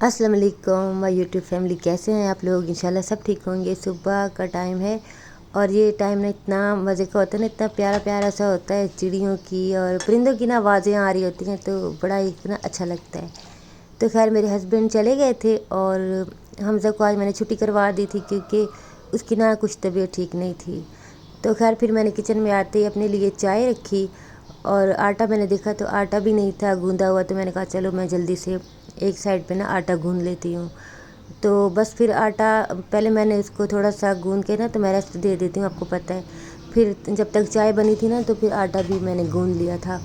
अस्सलाम वालेकुम my YouTube family, कैसे हैं आप लोग। इंशाल्लाह सब ठीक होंगे। सुबह का टाइम है और ये टाइम ना इतना मज़े का होता है ना, इतना प्यारा प्यारा सा होता है। चिड़ियों की और परिंदों की ना आवाज़ें आ रही होती हैं तो बड़ा ही इतना अच्छा लगता है। तो खैर मेरे हस्बैंड चले गए थे और हमज़ा को आज मैंने छुट्टी करवा दी थी क्योंकि उसकी ना कुछ तबीयत ठीक नहीं थी। तो खैर फिर मैंने किचन में आते ही अपने लिए चाय रखी और आटा मैंने देखा तो आटा भी नहीं था गूंदा हुआ। तो मैंने कहा चलो मैं जल्दी से एक साइड पे ना आटा गूंद लेती हूँ। तो बस फिर आटा पहले मैंने उसको थोड़ा सा गूंद के ना तो मैं रेस्ट दे देती हूँ, आपको पता है। फिर जब तक चाय बनी थी ना तो फिर आटा भी मैंने गूंद लिया था।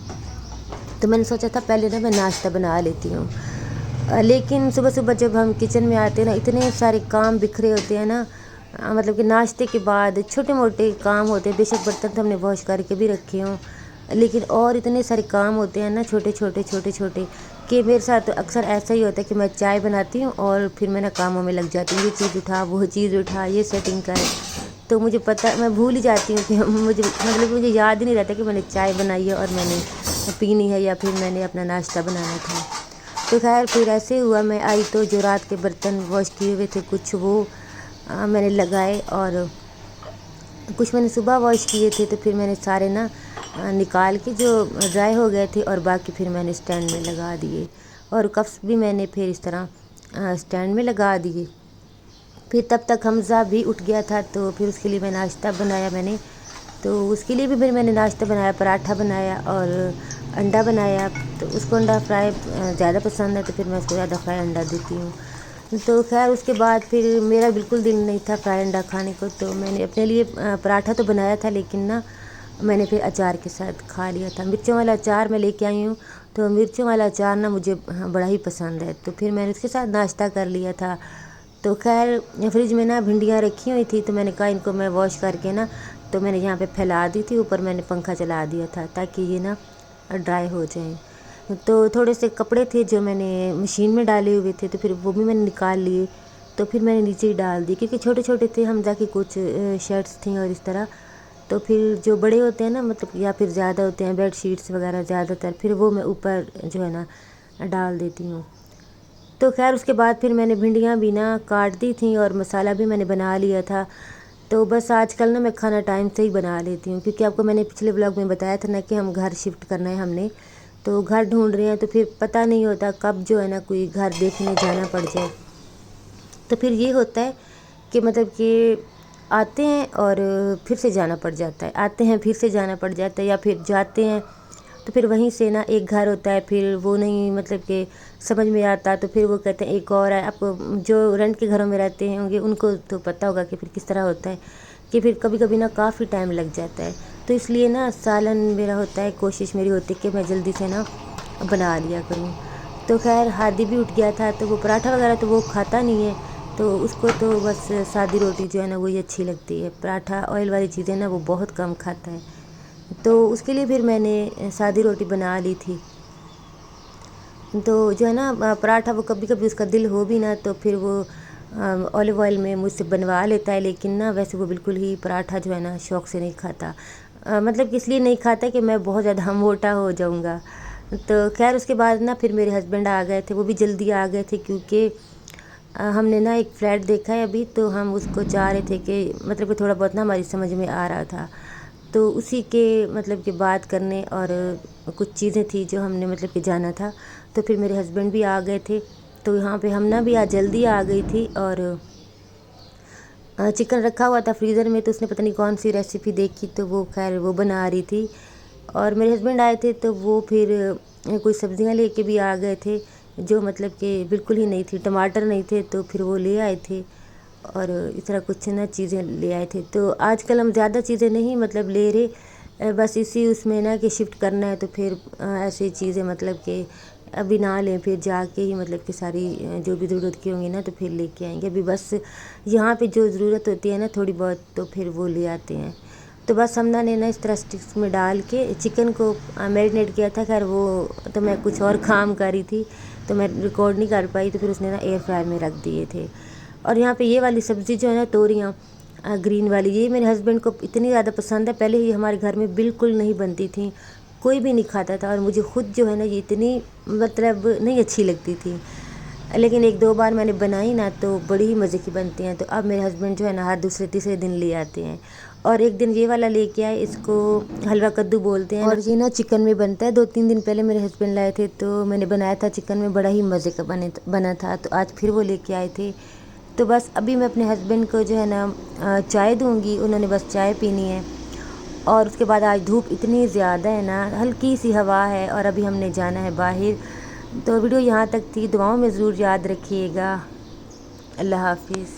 तो मैंने सोचा था पहले ना मैं नाश्ता बना लेती हूँ। लेकिन सुबह सुबह जब हम किचन में आते हैं ना, इतने सारे काम बिखरे होते हैं ना। मतलब कि नाश्ते के बाद छोटे मोटे काम होते हैं। बेशक बर्तन तो हमने वॉश करके भी रखे हों, लेकिन और इतने सारे काम होते हैं ना, छोटे छोटे छोटे छोटे, कि मेरे साथ अक्सर ऐसा ही होता है कि मैं चाय बनाती हूँ और फिर मैं ना कामों में लग जाती हूँ। ये चीज़ उठा, वो चीज़ उठा, ये सेटिंग कर। तो मुझे पता, मैं भूल ही जाती हूँ कि मुझे याद ही नहीं रहता कि मैंने चाय बनाई है और मैंने पीनी है या फिर मैंने अपना नाश्ता बनाना था। तो खैर फिर ऐसे हुआ, मैं आई तो जो रात के बर्तन वॉश किए हुए थे कुछ वो मैंने लगाए और कुछ मैंने सुबह वॉश किए थे। तो फिर मैंने सारे ना निकाल के जो ड्राई हो गए थे और बाकी फिर मैंने स्टैंड में लगा दिए। और कप्स भी मैंने फिर इस तरह स्टैंड में लगा दिए। फिर तब तक हमज़ा भी उठ गया था तो फिर उसके लिए मैं नाश्ता बनाया मैंने। तो उसके लिए भी फिर मैंने नाश्ता बनाया, पराठा बनाया और अंडा बनाया। तो उसको अंडा फ्राई ज़्यादा पसंद है तो फिर मैं उसको ज़्यादा फ्राई अंडा देती हूँ। तो खैर उसके बाद फिर मेरा बिल्कुल दिल नहीं था फ्राई अंडा खाने को, तो मैंने अपने लिए पराठा तो बनाया था, लेकिन ना मैंने फिर अचार के साथ खा लिया था। मिर्चों वाला अचार मैं लेके आई हूँ, तो मिर्चों वाला अचार ना मुझे बड़ा ही पसंद है, तो फिर मैंने उसके साथ नाश्ता कर लिया था। तो खैर फ्रिज में ना भिंडियाँ रखी हुई थी तो मैंने कहा इनको मैं वॉश करके ना, तो मैंने यहाँ पे फैला दी थी। ऊपर मैंने पंखा चला दिया था ताकि ये ना ड्राई हो जाएं। तो थोड़े से कपड़े थे जो मैंने मशीन में डाले हुए थे तो फिर वो भी मैंने निकाल लिए। तो फिर मैंने नीचे ही डाल दी क्योंकि छोटे छोटे थे हमजा की कुछ शर्ट्स थी और इस तरह। तो फिर जो बड़े होते हैं ना, मतलब या फिर ज़्यादा होते हैं बेड शीट्स वगैरह ज़्यादातर, फिर वो मैं ऊपर जो है ना डाल देती हूँ। तो खैर उसके बाद फिर मैंने भिंडियाँ भी ना काट दी थी और मसाला भी मैंने बना लिया था। तो बस आजकल ना मैं खाना टाइम से ही बना लेती हूँ क्योंकि आपको मैंने पिछले व्लॉग में बताया था ना कि हम घर शिफ्ट करना है हमने, तो घर ढूंढ रहे हैं। तो फिर पता नहीं होता कब जो है ना कोई घर देखने जाना पड़ जाए। तो फिर ये होता है कि मतलब कि आते हैं और फिर से जाना पड़ जाता है, आते हैं फिर से जाना पड़ जाता है, या फिर जाते हैं तो फिर वहीं से ना एक घर होता है, फिर वो नहीं मतलब कि समझ में आता तो फिर वो कहते हैं एक और है। आपको जो रेंट के घरों में रहते होंगे उनको तो पता होगा कि फिर किस तरह होता है कि फिर कभी कभी ना काफ़ी टाइम लग जाता है। तो इसलिए ना सालन मेरा होता है, कोशिश मेरी होती है कि मैं जल्दी से ना बना लिया करूँ। तो खैर हादी भी उठ गया था तो वो पराठा वगैरह तो वो खाता नहीं है, तो उसको तो बस सादी रोटी जो है ना वही अच्छी लगती है। पराठा ऑयल वाली चीज़ें ना वो बहुत कम खाता है, तो उसके लिए फिर मैंने सादी रोटी बना ली थी। तो जो है ना पराठा वो कभी कभी उसका दिल हो भी ना तो फिर वो ऑलिव ऑयल में मुझसे बनवा लेता है, लेकिन ना वैसे वो बिल्कुल ही पराठा जो है ना शौक़ से नहीं खाता। मतलब कि इसलिए नहीं खाता कि मैं बहुत ज़्यादा मोटा हो जाऊँगा। तो खैर उसके बाद ना फिर मेरे हस्बैंड आ गए थे, वो भी जल्दी आ गए थे क्योंकि हमने ना एक फ्लैट देखा है अभी, तो हम उसको चाह रहे थे कि मतलब कि थोड़ा बहुत ना हमारी समझ में आ रहा था, तो उसी के मतलब कि बात करने और कुछ चीज़ें थी जो हमने मतलब कि जाना था। तो फिर मेरे हस्बैंड भी आ गए थे, तो यहाँ पे हम ना भी आज जल्दी आ गई थी। और चिकन रखा हुआ था फ्रीज़र में, तो उसने पता नहीं कौन सी रेसिपी देखी तो वो खैर वो बना रही थी। और मेरे हस्बैंड आए थे तो वो फिर कुछ सब्जियां लेके भी आ गए थे जो मतलब कि बिल्कुल ही नहीं थी, टमाटर नहीं थे तो फिर वो ले आए थे और इस तरह कुछ ना चीज़ें ले आए थे। तो आजकल हम ज़्यादा चीज़ें नहीं मतलब ले रहे, बस इसी उसमें ना कि शिफ्ट करना है तो फिर ऐसी चीज़ें मतलब कि अभी ना लें, फिर जाके ही मतलब कि सारी जो भी ज़रूरत की होंगी ना तो फिर लेके आएंगे। अभी बस यहाँ पे जो ज़रूरत होती है ना थोड़ी बहुत तो फिर वो ले आते हैं। तो बस हमने ने ना इस तरह स्टिक्स में डाल के चिकन को मैरिनेट किया था। खैर वो तो मैं कुछ और काम कर रही थी तो मैं रिकॉर्ड नहीं कर पाई, तो फिर उसने ना एयर फ्रायर में रख दिए थे। और यहाँ पे ये वाली सब्ज़ी जो है ना तोरियाँ ग्रीन वाली, ये मेरे हस्बैंड को इतनी ज़्यादा पसंद है। पहले ये हमारे घर में बिल्कुल नहीं बनती थी, कोई भी नहीं खाता था, और मुझे खुद जो है ना ये इतनी मतलब नहीं अच्छी लगती थी। लेकिन एक दो बार मैंने बनाई ना तो बड़ी ही मज़े की बनती हैं। तो अब मेरे हस्बैंड जो है ना हर दूसरे तीसरे दिन ले आते हैं। और एक दिन ये वाला लेके आए, इसको हलवा कद्दू बोलते हैं और ये ना चिकन में बनता है। 2-3 दिन पहले मेरे हस्बैंड लाए थे तो मैंने बनाया था चिकन में, बड़ा ही मज़े का बना था। तो आज फिर वो लेके आए थे। तो बस अभी मैं अपने हस्बैंड को जो है ना चाय दूँगी, उन्होंने बस चाय पीनी है। और उसके बाद आज धूप इतनी ज़्यादा है ना, हल्की सी हवा है और अभी हमने जाना है बाहर। तो वीडियो यहाँ तक थी, दुआओं में ज़रूर याद रखिएगा। अल्लाह हाफिज़।